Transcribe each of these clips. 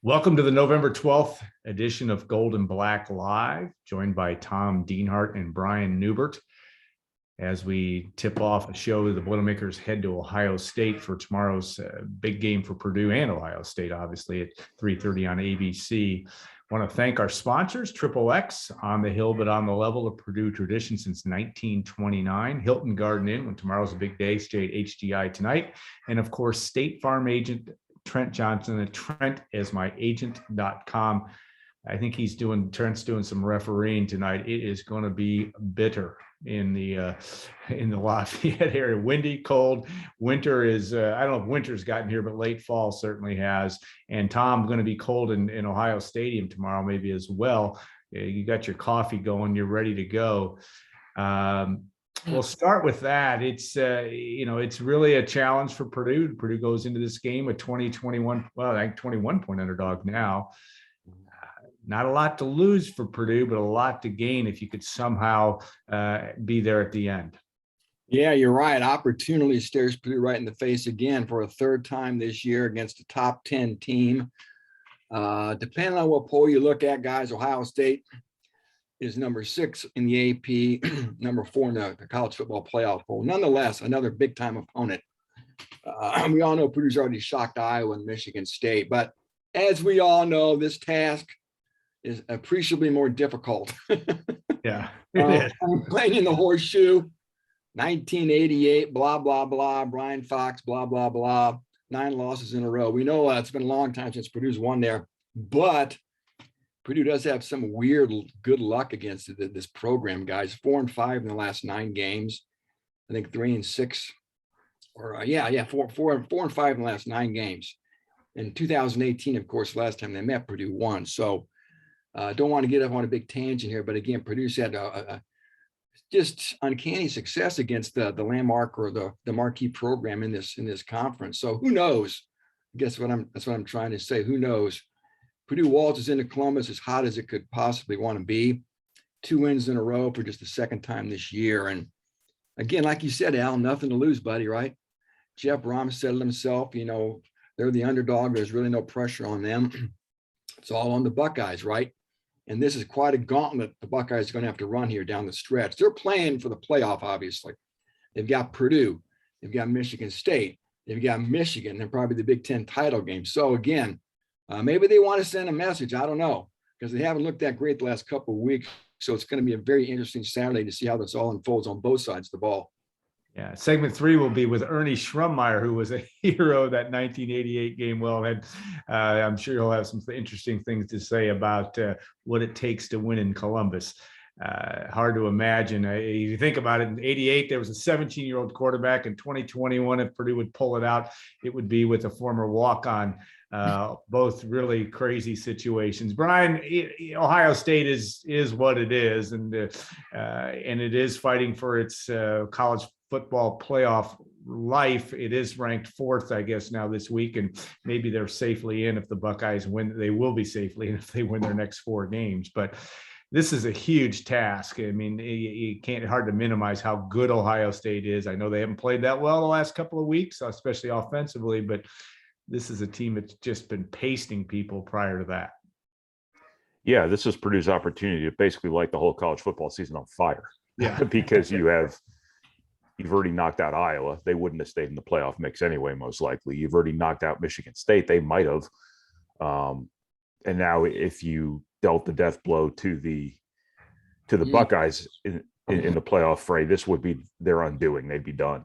Welcome to the November 12th edition of Gold and Black Live, joined by Tom Dienhart and Brian Newbert. As we tip off a show, the Boilermakers head to Ohio State for tomorrow's big game for Purdue and Ohio State, obviously at 3:30 on ABC. I want to thank our sponsors, Triple X, on the hill but on the level of Purdue tradition since 1929, Hilton Garden Inn when tomorrow's a big day, stay at HGI tonight, and of course, State Farm agent Trent Johnson at trentismyagent.com. I think Trent's doing some refereeing tonight. It is going to be bitter in the Lafayette area. Windy, cold. Winter is, I don't know if winter's gotten here, but late fall certainly has. And Tom, going to be cold in Ohio Stadium tomorrow, maybe as well. You got your coffee going, you're ready to go. We'll start with that. It's really a challenge for Purdue. Purdue goes into this game a 21 point underdog now. Not a lot to lose for Purdue, but a lot to gain if you could somehow be there at the end. Yeah, you're right. Opportunity stares Purdue right in the face again for a third time this year against a top 10 team. Depending on what poll you look at, guys, Ohio State is number 6 in the AP, number 4 in the college football playoff poll. Nonetheless, another big-time opponent. We all know Purdue's already shocked Iowa and Michigan State, but as we all know, this task is appreciably more difficult. Yeah, it is. Playing in the horseshoe, 1988, blah, blah, blah, Brian Fox, blah, blah, blah, 9 losses in a row. We know it's been a long time since Purdue's won there, but Purdue does have some weird good luck against this program, guys. 4-5 in the last 9 games. I think 3-6, or 4-5 in the last 9 games. In 2018, of course, last time they met, Purdue won. So don't want to get up on a big tangent here, but again, Purdue's had just uncanny success against the landmark or the marquee program in this conference. So who knows? I guess that's what I'm trying to say. Who knows? Purdue waltzes into Columbus as hot as it could possibly want to be. 2 wins in a row for just the second time this year. And again, like you said, Al, nothing to lose, buddy, right? Jeff Brom said it himself, they're the underdog. There's really no pressure on them. It's all on the Buckeyes, right? And this is quite a gauntlet the Buckeyes are going to have to run here down the stretch. They're playing for the playoff, obviously. They've got Purdue. They've got Michigan State. They've got Michigan. They're probably the Big Ten title game. So again, maybe they want to send a message. I don't know, because they haven't looked that great the last couple of weeks. So it's going to be a very interesting Saturday to see how this all unfolds on both sides of the ball. Yeah, segment 3 will be with Ernie Schrumpmeyer, who was a hero of that 1988 game. Well, and I'm sure he'll have some interesting things to say about what it takes to win in Columbus. Hard to imagine. If you think about it, in 88, there was a 17-year-old quarterback. In 2021, if Purdue would pull it out, it would be with a former walk-on. Both really crazy situations. Brian, Ohio State is what it is, and it is fighting for its college football playoff life. It is ranked 4th, I guess, now this week, and maybe they're safely in if the Buckeyes win. They will be safely in if they win their next 4 games. But this is a huge task. I mean, you can't hard to minimize how good Ohio State is. I know they haven't played that well the last couple of weeks, especially offensively, but this is a team that's just been pasting people prior to that. Yeah, this is Purdue's opportunity to basically light the whole college football season on fire. Yeah, because you've already knocked out Iowa. They wouldn't have stayed in the playoff mix anyway, most likely. You've already knocked out Michigan State. They might have. And now if you dealt the death blow to the Buckeyes in the playoff fray, this would be their undoing. They'd be done.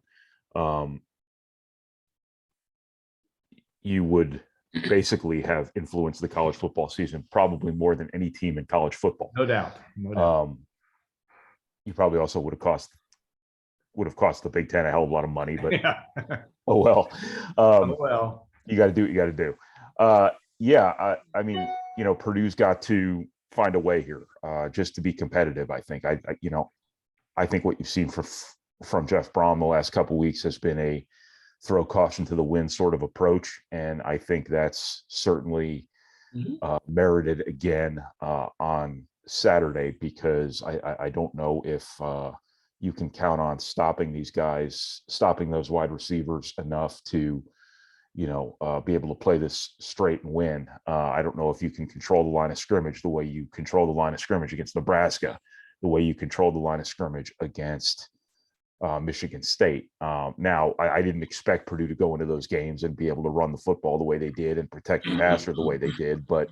You would basically have influenced the college football season probably more than any team in college football. No doubt. You probably also would have cost the Big Ten a hell of a lot of money, but yeah. Oh well. You got to do what you got to do. I mean, Purdue's got to find a way here just to be competitive. I think. I think what you've seen from Jeff Brom the last couple of weeks has been a throw caution to the wind sort of approach, and I think that's certainly merited again on Saturday, because I don't know if you can count on stopping these guys, stopping those wide receivers enough to be able to play this straight and win. I don't know if you can control the line of scrimmage the way you control the line of scrimmage against Nebraska, the way you control the line of scrimmage against Michigan State. Now, I didn't expect Purdue to go into those games and be able to run the football the way they did and protect the passer the way they did. But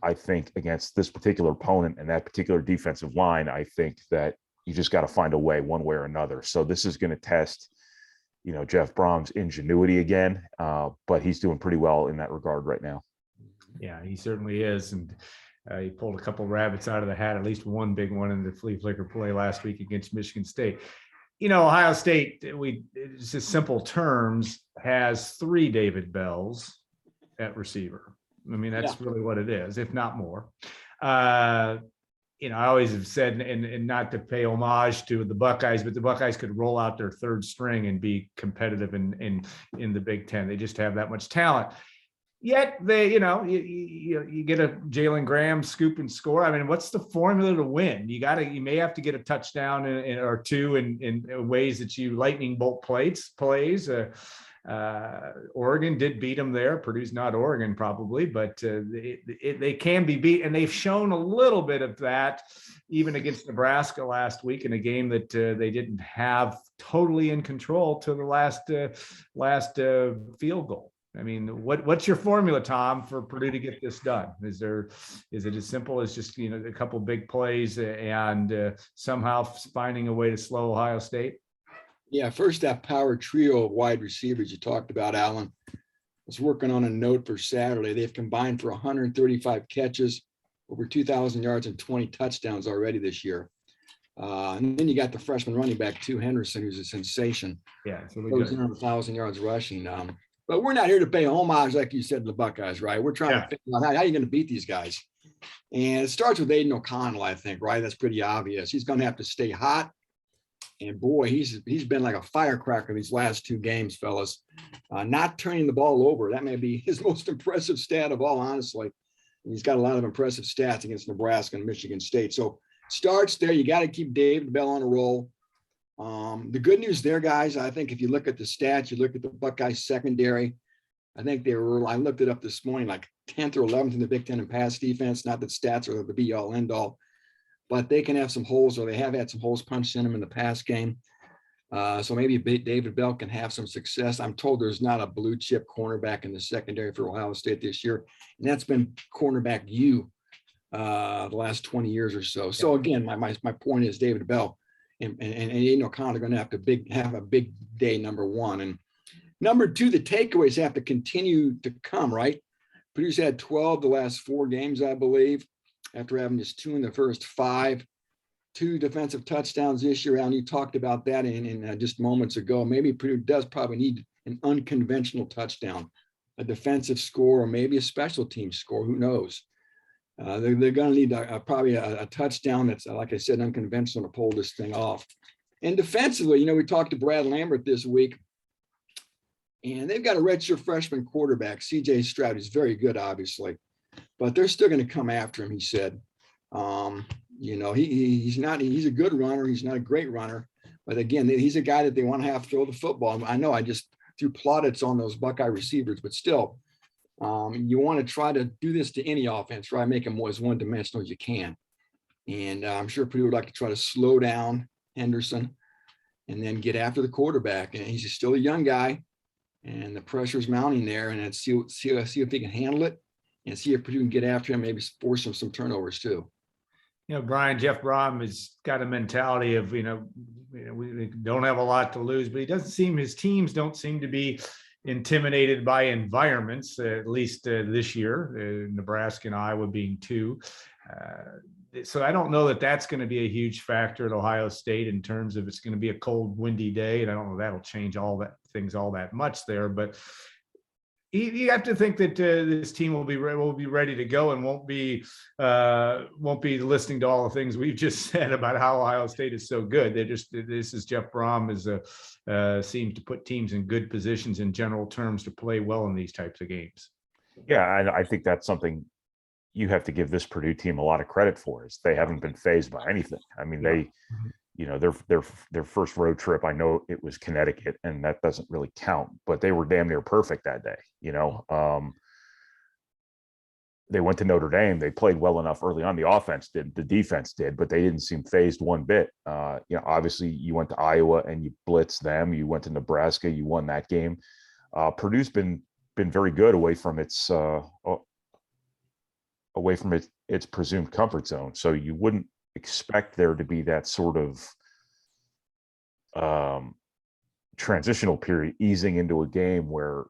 I think against this particular opponent and that particular defensive line, I think that you just got to find a way one way or another. So this is going to test, Jeff Brom's ingenuity again, but he's doing pretty well in that regard right now. Yeah, he certainly is. And he pulled a couple rabbits out of the hat, at least one big one in the flea flicker play last week against Michigan State. Ohio State, it's just simple terms, has 3 David Bells at receiver. I mean, that's really what it is, if not more. I always have said, and not to pay homage to the Buckeyes, but the Buckeyes could roll out their 3rd string and be competitive in the Big Ten. They just have that much talent. Yet they, you get a Jalen Graham scoop and score. I mean, what's the formula to win? You may have to get a touchdown or 2 in ways that you lightning bolt plays. Oregon did beat them there. Purdue's not Oregon probably, but they can be beat, and they've shown a little bit of that even against Nebraska last week in a game that they didn't have totally in control till the last field goal. I mean, what's your formula, Tom, for Purdue to get this done? Is it as simple as just a couple big plays and somehow finding a way to slow Ohio State? Yeah, first that power trio of wide receivers you talked about, Alan. I was working on a note for Saturday. They've combined for 135 catches, over 2,000 yards and 20 touchdowns already this year. And then you got the freshman running back, too, Henderson, who's a sensation. Yeah, so 1,000 yards rushing. But we're not here to pay homage, like you said, to the Buckeyes, right? We're trying to figure out how you're going to beat these guys. And it starts with Aiden O'Connell, I think, right? That's pretty obvious. He's going to have to stay hot. And boy, he's been like a firecracker these last 2 games, fellas. Not turning the ball over. That may be his most impressive stat of all, honestly. And he's got a lot of impressive stats against Nebraska and Michigan State. So starts there. You got to keep David Bell on a roll. The good news there, guys, I think if you look at the stats, you look at the Buckeyes secondary, I think I looked it up this morning, like 10th or 11th in the Big Ten in pass defense. Not that stats are the be all end all, but they can have some holes, or they have had some holes punched in them in the pass game. So maybe David Bell can have some success. I'm told there's not a blue chip cornerback in the secondary for Ohio State this year. And that's been cornerback the last 20 years or so. So again, my point is David Bell and Aiden O'Connell are going to have to have a big day, number 1. And number 2, the takeaways have to continue to come, right? Purdue's had 12 the last 4 games, I believe, after having just 2 in the first 5. 2 defensive touchdowns this year. Alan, you talked about that in just moments ago. Maybe Purdue does probably need an unconventional touchdown, a defensive score, or maybe a special team score. Who knows? They're going to need probably a touchdown that's, like I said, unconventional to pull this thing off. And defensively, we talked to Brad Lambert this week, and they've got a redshirt freshman quarterback, CJ Stroud. He's very good, obviously, but they're still going to come after him, he said. He's a good runner. He's not a great runner, but again, he's a guy that they want to have throw the football. I know I just threw plaudits on those Buckeye receivers, but still, you want to try to do this to any offense, right? Make them as one-dimensional as you can. And I'm sure Purdue would like to try to slow down Henderson and then get after the quarterback. And he's still a young guy, and the pressure's mounting there. And see if they can handle it, and see if Purdue can get after him, maybe force him some turnovers too. Brian, Jeff Brom has got a mentality of, we don't have a lot to lose, but his teams don't seem to be intimidated by environments, at least this year, Nebraska and Iowa being 2. So I don't know that that's going to be a huge factor at Ohio State in terms of it's going to be a cold, windy day. And I don't know that'll change all that much there, but you have to think that this team will be ready to go and won't be listening to all the things we've just said about how Ohio State is so good. This is Jeff Brom seems to put teams in good positions in general terms to play well in these types of games. Yeah, I think that's something you have to give this Purdue team a lot of credit for, is they haven't been fazed by anything. I mean, their first road trip. I know it was Connecticut, and that doesn't really count, but they were damn near perfect that day. They went to Notre Dame. They played well enough early on. The offense did, the defense did, but they didn't seem phased one bit. Obviously you went to Iowa and you blitzed them. You went to Nebraska, you won that game. Purdue's been very good away from its presumed comfort zone. So you wouldn't expect there to be that sort of transitional period easing into a game where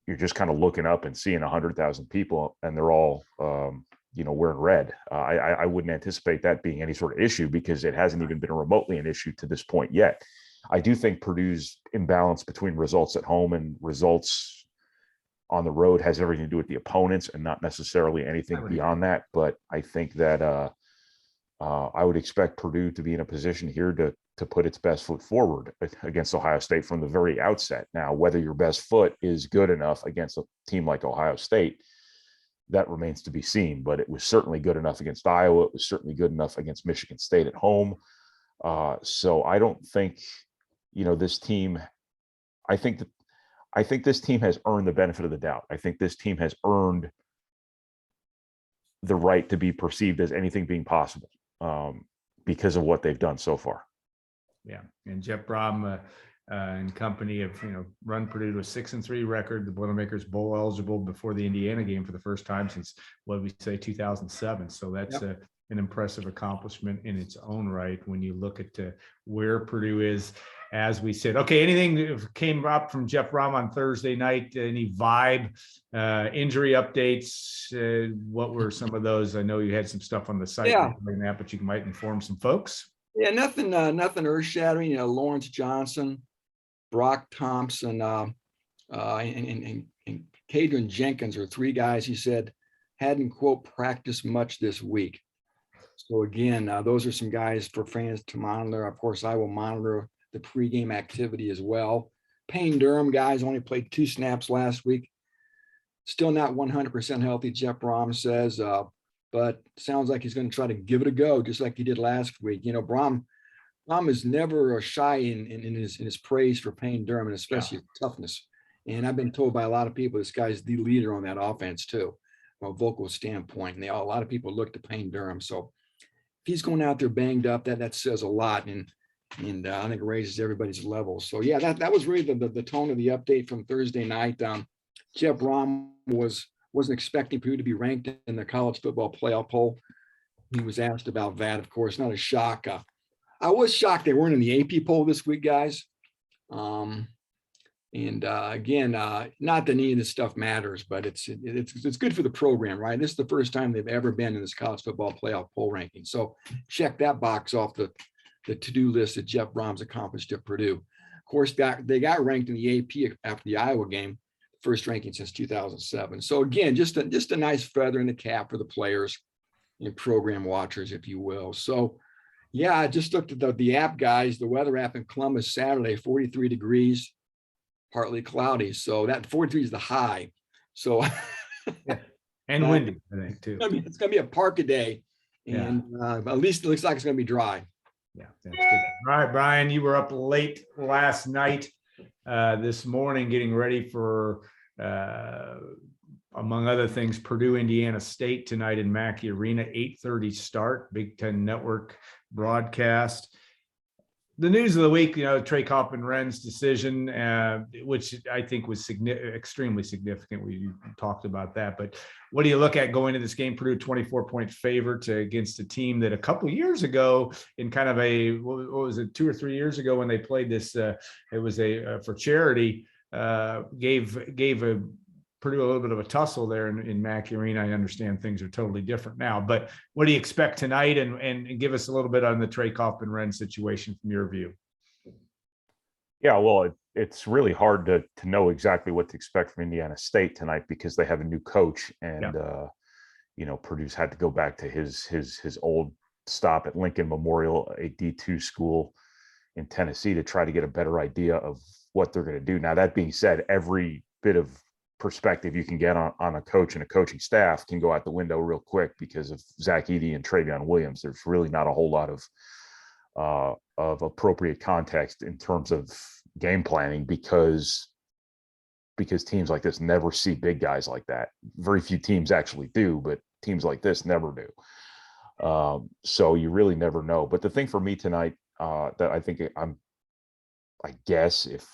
you're just kind of looking up and seeing 100,000 people and they're all, wearing red. I wouldn't anticipate that being any sort of issue because it hasn't even been remotely an issue to this point yet. I do think Purdue's imbalance between results at home and results on the road has everything to do with the opponents and not necessarily anything beyond that. But I think that I would expect Purdue to be in a position here to put its best foot forward against Ohio State from the very outset. Now, whether your best foot is good enough against a team like Ohio State, that remains to be seen, but it was certainly good enough against Iowa. It was certainly good enough against Michigan State at home. So I don't think, this team, I think this team has earned the benefit of the doubt. I think this team has earned the right to be perceived as anything being possible because of what they've done so far. Yeah, and Jeff Brom and company have run Purdue to a 6-3 record. The Boilermakers bowl eligible before the Indiana game for the first time since 2007. So that's an impressive accomplishment in its own right when you look at where Purdue is. As we said, okay, anything came up from Jeff Brom on Thursday night? Any vibe, injury updates? What were some of those? I know you had some stuff on the site, but you might inform some folks. Yeah, nothing earth shattering. Lawrence Johnson, Brock Thompson, and Cadron Jenkins are three guys he said hadn't, quote, practiced much this week. So again, those are some guys for fans to monitor. Of course, I will monitor the pregame activity as well. Payne Durham, guys, only played 2 snaps last week. Still not 100% healthy, Jeff Brom says, but sounds like he's going to try to give it a go, just like he did last week. Brom is never shy in his praise for Payne Durham, and especially his toughness. And I've been told by a lot of people this guy's the leader on that offense too, from a vocal standpoint. And a lot of people look to Payne Durham. So if he's going out there banged up, that says a lot. And I think it raises everybody's level. So yeah, that was really the tone of the update from Thursday night. Jeff Brom wasn't expecting Purdue to be ranked in the college football playoff poll. He was asked about that, of course, not a shock. I was shocked they weren't in the AP poll this week, guys. Again, not that any of this stuff matters, but it's good for the program, right? This is the first time they've ever been in this college football playoff poll ranking. So check that box off the to-do list that Jeff Brom's accomplished at Purdue. Of course, they got ranked in the AP after the Iowa game, first ranking since 2007. So again, just a nice feather in the cap for the players and program watchers, if you will. So yeah, I just looked at the app, guys, the weather app in Columbus Saturday, 43 degrees, partly cloudy. So that 43 is the high. So and windy, I think, too. It's gonna be a parka day, and at least it looks like it's gonna be dry. Yeah, that's good. All right, Brian, you were up late last night, this morning, getting ready for, among other things, Purdue, Indiana State tonight in Mackey Arena, 8:30 start, Big Ten Network broadcast. The news of the week, Trey Coffin-Wren's decision, which I think was extremely significant. We talked about that. But what do you look at going into this game? Purdue 24-point favorite against a team that a couple of years ago, in kind of what was it, 2 or 3 years ago when they played this, it was for charity, gave a Purdue a little bit of a tussle there in Mackey Arena. I understand things are totally different now, but what do you expect tonight? And give us a little bit on the Trey Coffin-Wren situation from your view. Yeah, well, it's really hard to know exactly what to expect from Indiana State tonight because they have a new coach, and Purdue's had to go back to his old stop at Lincoln Memorial, a D2 school in Tennessee, to try to get a better idea of what they're going to do. Now, that being said, every bit of perspective you can get on a coach and a coaching staff can go out the window real quick because of Zach Edey and Travion Williams. There's really not a whole lot of of appropriate context in terms of game planning, because teams like this never see big guys like that. Very few teams actually do, but teams like this never do. So you really never know. But the thing for me tonight, that I guess if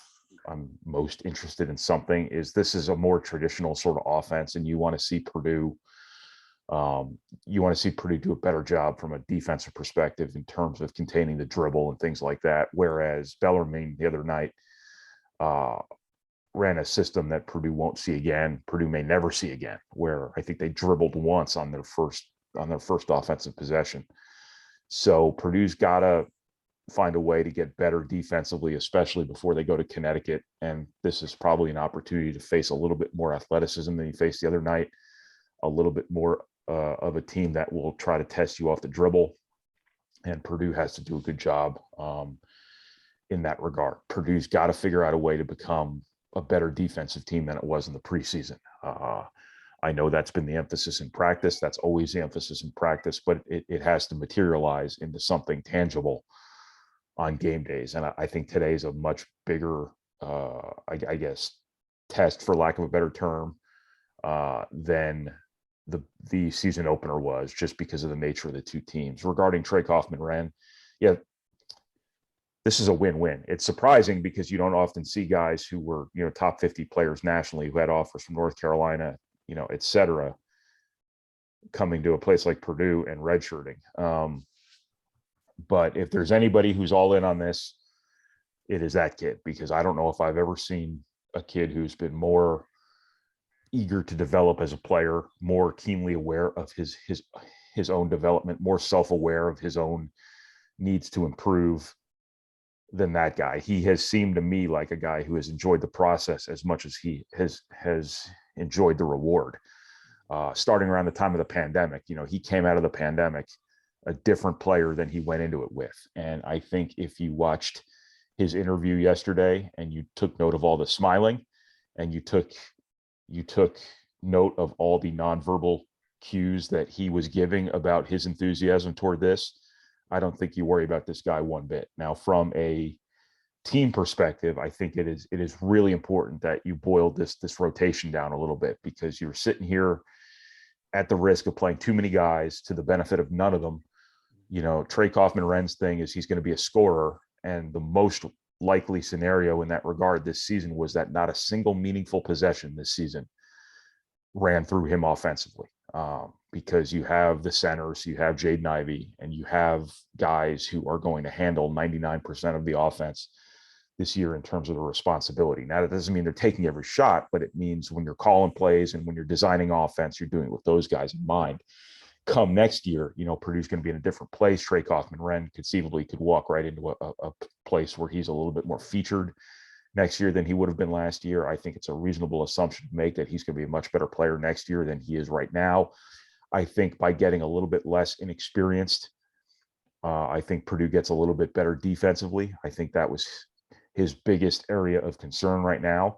I'm most interested in something, is this is a more traditional sort of offense, and you want to see Purdue do a better job from a defensive perspective in terms of containing the dribble and things like that. Whereas Bellarmine the other night ran a system that Purdue won't see again. Purdue may never see again, where I think they dribbled once on their first offensive possession. So Purdue's got to find a way to get better defensively, especially before they go to Connecticut. And this is probably an opportunity to face a little bit more athleticism than you faced the other night, a little bit more of a team that will try to test you off the dribble. And Purdue has to do a good job in that regard. Purdue's got to figure out a way to become a better defensive team than it was in the preseason. I know that's been the emphasis in practice. That's always the emphasis in practice, but it has to materialize into something tangible on game days. And I think today is a much bigger, I guess, test, for lack of a better term, than the season opener was, just because of the nature of the two teams. Regarding Trey Kaufman-Renn, yeah, this is a win-win. It's surprising because you don't often see guys who were, top 50 players nationally who had offers from North Carolina, et cetera, coming to a place like Purdue and redshirting. But if there's anybody who's all in on this, it is that kid, because I don't know if I've ever seen a kid who's been more eager to develop as a player, more keenly aware of his own development, more self-aware of his own needs to improve than that guy. He has seemed to me like a guy who has enjoyed the process as much as he has enjoyed the reward. Starting around the time of the pandemic, he came out of the pandemic a different player than he went into it with. And I think if you watched his interview yesterday and you took note of all the smiling, and you took note of all the nonverbal cues that he was giving about his enthusiasm toward this, I don't think you worry about this guy one bit. Now, from a team perspective, I think it is really important that you boil this rotation down a little bit, because you're sitting here at the risk of playing too many guys to the benefit of none of them. Trey Kaufman-Renn's thing is he's going to be a scorer, and the most likely scenario in that regard this season was that not a single meaningful possession this season ran through him offensively, because you have the centers, you have Jaden Ivey, and you have guys who are going to handle 99% of the offense this year in terms of the responsibility. Now, that doesn't mean they're taking every shot, but it means when you're calling plays and when you're designing offense, you're doing it with those guys in mind. Come next year, Purdue's going to be in a different place. Trey Kaufman-Renn conceivably could walk right into a place where he's a little bit more featured next year than he would have been last year. I think it's a reasonable assumption to make that he's going to be a much better player next year than he is right now. I think by getting a little bit less inexperienced, I think Purdue gets a little bit better defensively. I think that was his biggest area of concern right now.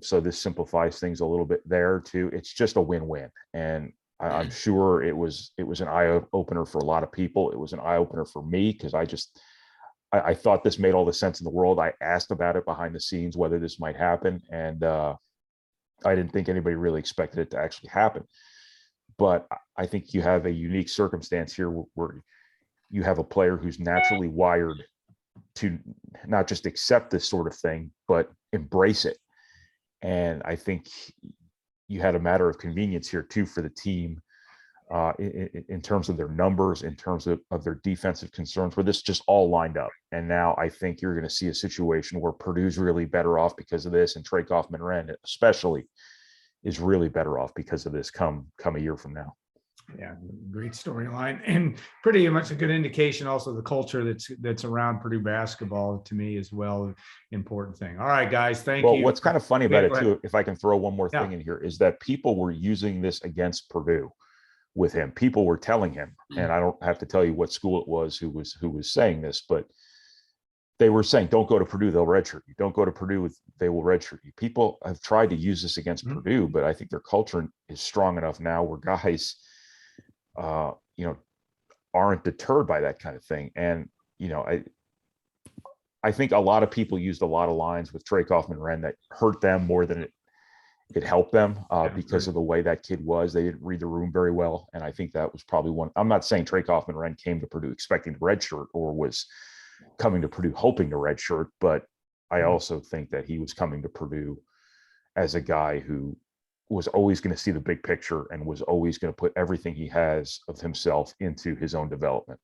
So this simplifies things a little bit there too. It's just a win-win. And I'm sure it was an eye opener for a lot of people. It was an eye opener for me, because I thought this made all the sense in the world. I asked about it behind the scenes, whether this might happen. And I didn't think anybody really expected it to actually happen. But I think you have a unique circumstance here where you have a player who's naturally wired to not just accept this sort of thing, but embrace it. And I think you had a matter of convenience here too for the team, in terms of their numbers, in terms of their defensive concerns, where this just all lined up. And now I think you're going to see a situation where Purdue's really better off because of this, and Trey Kaufman-Renn especially is really better off because of this come a year from now. Yeah, great storyline, and pretty much a good indication also the culture that's around Purdue basketball, to me as well, important thing. All right, guys, thank you. Well, what's kind of funny about it too, if I can throw one more thing in here, is that people were using this against Purdue with him. People were telling him, and I don't have to tell you what school it was who was saying this, but they were saying, don't go to Purdue, they'll redshirt you. Don't go to Purdue, they will redshirt you. People have tried to use this against Purdue, but I think their culture is strong enough now where guys aren't deterred by that kind of thing. And you know, I think a lot of people used a lot of lines with Trey Kaufman-Renn that hurt them more than it helped them because of the way that kid was. They didn't read the room very well. And I think that was probably one. I'm not saying Trey Kaufman-Renn came to Purdue expecting the red shirt or was coming to Purdue hoping to red shirt, but I also think that he was coming to Purdue as a guy who was always going to see the big picture and was always going to put everything he has of himself into his own development.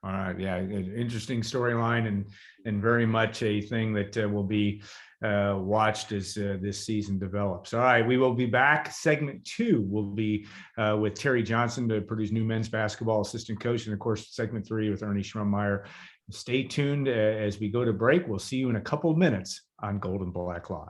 All right. Yeah. Interesting storyline and very much a thing that will be watched as this season develops. All right. We will be back. Segment 2 will be with Terry Johnson, Purdue's new men's basketball assistant coach. And of course, segment 3 with Ernie Schrummeyer. Stay tuned as we go to break. We'll see you in a couple of minutes on Gold and Black Live.